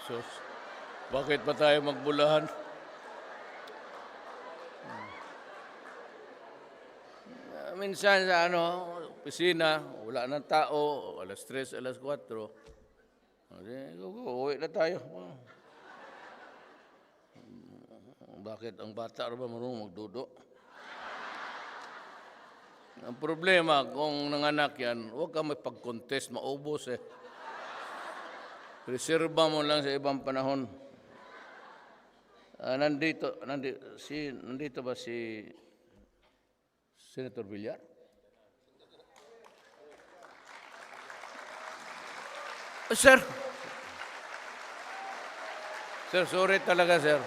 Sus, bakit pa tayo magbulahan? Minsan sa opisina, wala nang tao, alas 3, alas 4. Uwi na tayo. Bakit ang bata ba marunong magdudo? Ang problema, kung nanganak yan, huwag ka may pag-contest, maubos eh. Reserba mo lang sa ibang panahon. Nandito ba si Senator Villar? Sir, sorry talaga, sir.